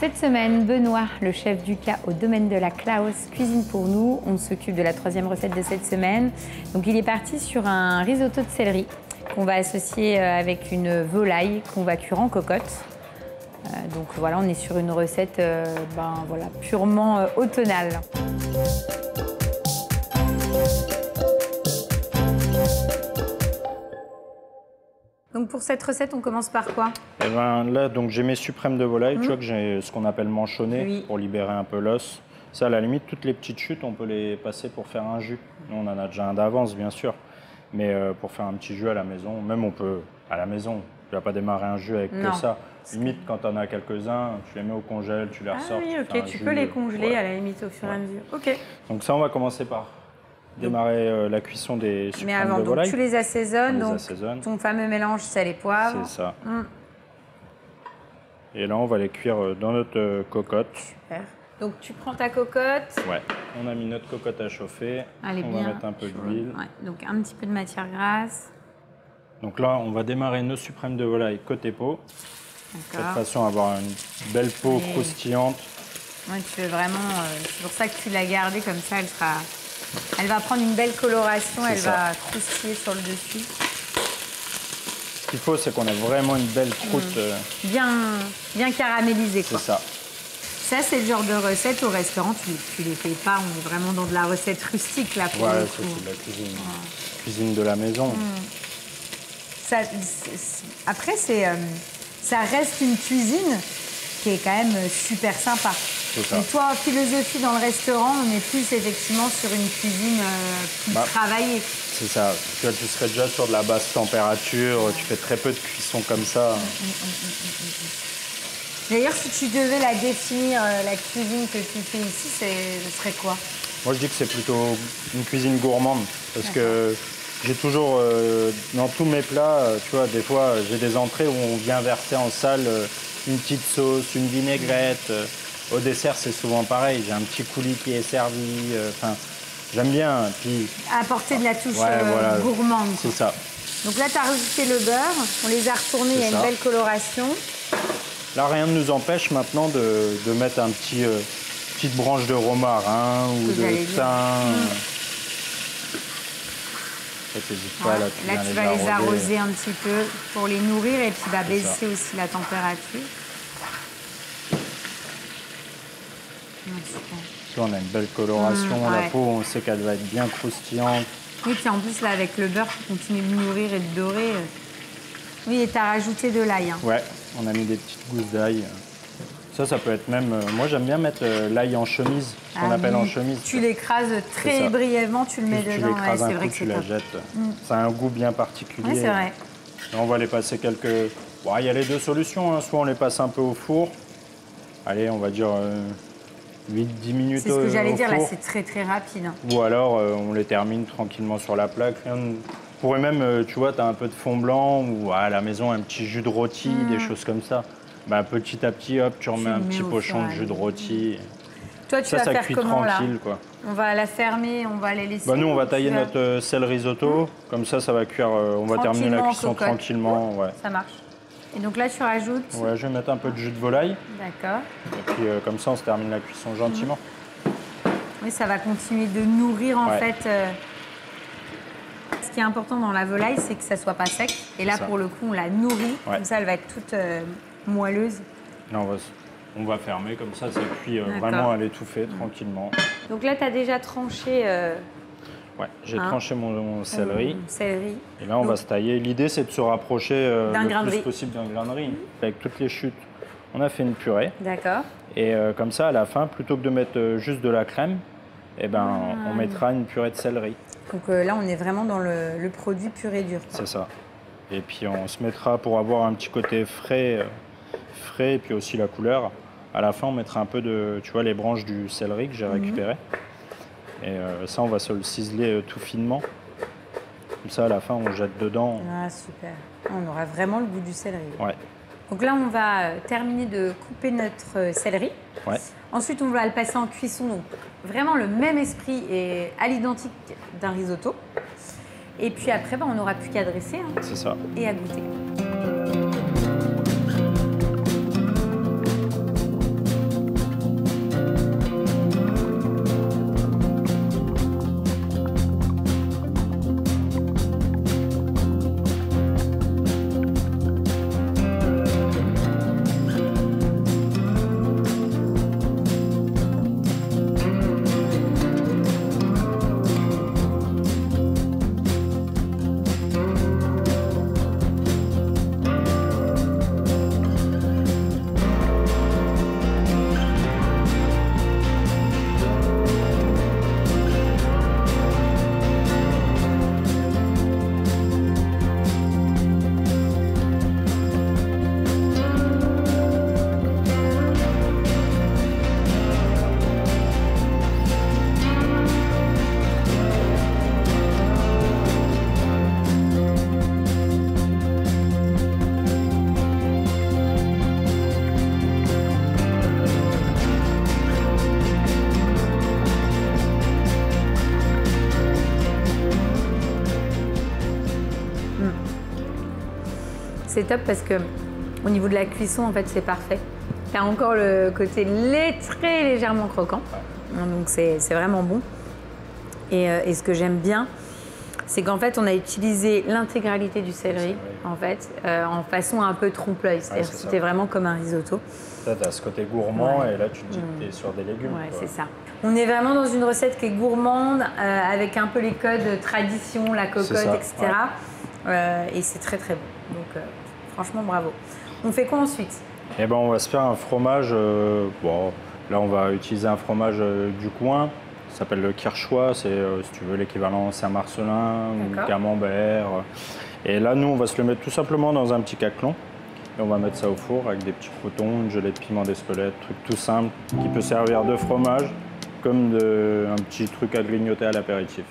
cette semaine, Benoît, le chef Ducas au domaine de la Klaus, cuisine pour nous. On s'occupe de la troisième recette de cette semaine. Donc il est parti sur un risotto de céleri qu'on va associer avec une volaille qu'on va cuire en cocotte. Donc voilà, on est sur une recette purement automnale. Donc pour cette recette, on commence par quoi? Eh ben, là, donc j'ai mes suprêmes de volaille, tu vois que j'ai ce qu'on appelle manchonné pour libérer un peu l'os. Ça, à la limite, toutes les petites chutes, on peut les passer pour faire un jus. Nous, on en a déjà un d'avance, bien sûr. Mais pour faire un petit jus à la maison, même on peut, à la maison, tu vas pas démarrer un jus avec que ça. Limite, quand tu en as quelques-uns, tu les mets au congèle, tu les ressors. Ah oui, ok, tu peux les congeler à la limite au fur et à mesure. Ok. Donc ça, on va commencer par démarrer la cuisson des suprêmes Mais avant, de volaille. tu les assaisonnes, ton fameux mélange sel et poivre. C'est ça. Et là, on va les cuire dans notre cocotte. Super. Donc tu prends ta cocotte. Ouais, on a mis notre cocotte à chauffer. On va mettre un peu d'huile. Ouais. Donc un petit peu de matière grasse. Donc là, on va démarrer nos suprêmes de volaille côté peau. De cette façon à avoir une belle peau croustillante. Ouais, tu veux vraiment, c'est pour ça que tu l'as gardée comme ça, elle va prendre une belle coloration, elle va croustiller sur le dessus. Ce qu'il faut, c'est qu'on ait vraiment une belle croûte. Bien caramélisée, quoi. C'est ça. Ça, c'est le genre de recette au restaurant, tu les fais pas, on est vraiment dans de la recette rustique, là, pour le coup. C'est de la cuisine. Cuisine de la maison. Après, ça reste une cuisine qui est quand même super sympa. Mais toi, en philosophie dans le restaurant, on est plus effectivement sur une cuisine plus travaillée. C'est ça. Tu serais déjà sur de la basse température, tu fais très peu de cuisson comme ça. D'ailleurs, si tu devais la définir, la cuisine que tu fais ici, ce serait quoi? Moi, je dis que c'est plutôt une cuisine gourmande. Parce que j'ai toujours, dans tous mes plats, tu vois, des fois, j'ai des entrées où on vient verser en salle une petite sauce, une vinaigrette. Au dessert, c'est souvent pareil. J'ai un petit coulis qui est servi. J'aime bien. Puis apporter de la touche gourmande. C'est ça. Donc là, tu as rajouté le beurre. On les a retournés. Il y a une belle coloration. Là, rien ne nous empêche maintenant de mettre un petite branche de romarin ou de thym. Là, tu vas les arroser un petit peu pour les nourrir et puis baisser aussi la température. On a une belle coloration. La peau, on sait qu'elle va être bien croustillante. Oui, puis en plus, là, avec le beurre, tu continues de nourrir et de dorer. Oui, et tu as rajouté de l'ail. Ouais, on a mis des petites gousses d'ail. Ça peut être même... moi, j'aime bien mettre l'ail en chemise, ce qu'on appelle en chemise. Tu l'écrases très brièvement, tu le mets dedans. Tu l'écrases un coup, tu la jettes. Ça a un goût bien particulier. Oui, c'est vrai. Là, on va les passer quelques... Bon, il y a les deux solutions. Soit on les passe un peu au four. Allez, on va dire 8-10 minutes au four. C'est ce que j'allais dire, là, c'est très, très rapide. Ou alors, on les termine tranquillement sur la plaque. On pourrait même, tu vois, tu as un peu de fond blanc ou à la maison, un petit jus de rôti, des choses comme ça. Petit à petit, hop, tu remets un petit pochon de jus de rôti. Toi, tu vas faire cuit comment, tranquille, là quoi. On va la fermer, on va les laisser. Nous, on va tailler notre sel risotto. Comme ça va cuire. On va terminer la cuisson tranquillement. Ouais. Ça marche. Et donc là, tu rajoutes... Ouais, je vais mettre un peu de jus de volaille. D'accord. Et puis, comme ça, on se termine la cuisson gentiment. Oui, ça va continuer de nourrir, en fait... Ce qui est important dans la volaille, c'est que ça soit pas sec. Et là, pour le coup, on la nourrit. Comme ça, elle va être toute moelleuse. Là, on va fermer, comme ça cuit vraiment à l'étouffer tranquillement. Donc là, tu as déjà tranché... Ouais, j'ai tranché mon céleri. Céleri. Et là, on va se tailler. L'idée, c'est de se rapprocher le plus possible d'un grain de riz. Avec toutes les chutes, on a fait une purée. D'accord. Et comme ça, à la fin, plutôt que de mettre juste de la crème, on mettra une purée de céleri. Donc là, on est vraiment dans le produit pur et dur. C'est ça. Et puis, on se mettra, pour avoir un petit côté frais et puis aussi la couleur, à la fin, on mettra un peu de, tu vois, les branches du céleri que j'ai récupéré. Et ça, on va se le ciseler tout finement. Comme ça, à la fin, on jette dedans. Ah, super. On aura vraiment le goût du céleri. Ouais. Donc là, on va terminer de couper notre céleri. Ouais. Ensuite, on va le passer en cuisson. Donc, vraiment le même esprit et à l'identique d'un risotto. Et puis après, on n'aura plus qu'à dresser. C'est ça. Et à goûter. c'est top parce que au niveau de la cuisson, en fait, c'est parfait. Tu as encore le côté très légèrement croquant. Donc, c'est vraiment bon. Et ce que j'aime bien, c'est qu'en fait, on a utilisé l'intégralité du céleri, en fait, en façon un peu trompe-l'œil. C'est-à-dire que c'était vraiment comme un risotto. Tu as ce côté gourmand et là, tu te dis que tu es sur des légumes. Ouais, c'est ça. On est vraiment dans une recette qui est gourmande, avec un peu les codes tradition, la cocotte, etc. Ouais. Et c'est très, très bon. Donc, franchement, bravo. On fait quoi ensuite? Eh ben, on va se faire un fromage. Bon, là, on va utiliser un fromage du coin. Ça s'appelle le Kirchois, c'est si tu veux l'équivalent Saint-Marcelin ou Camembert. Et là, nous, on va se le mettre tout simplement dans un petit caclon. Et on va mettre ça au four avec des petits croutons, une gelée de piment d'Espelette, truc tout simple qui peut servir de fromage comme un petit truc à grignoter à l'apéritif.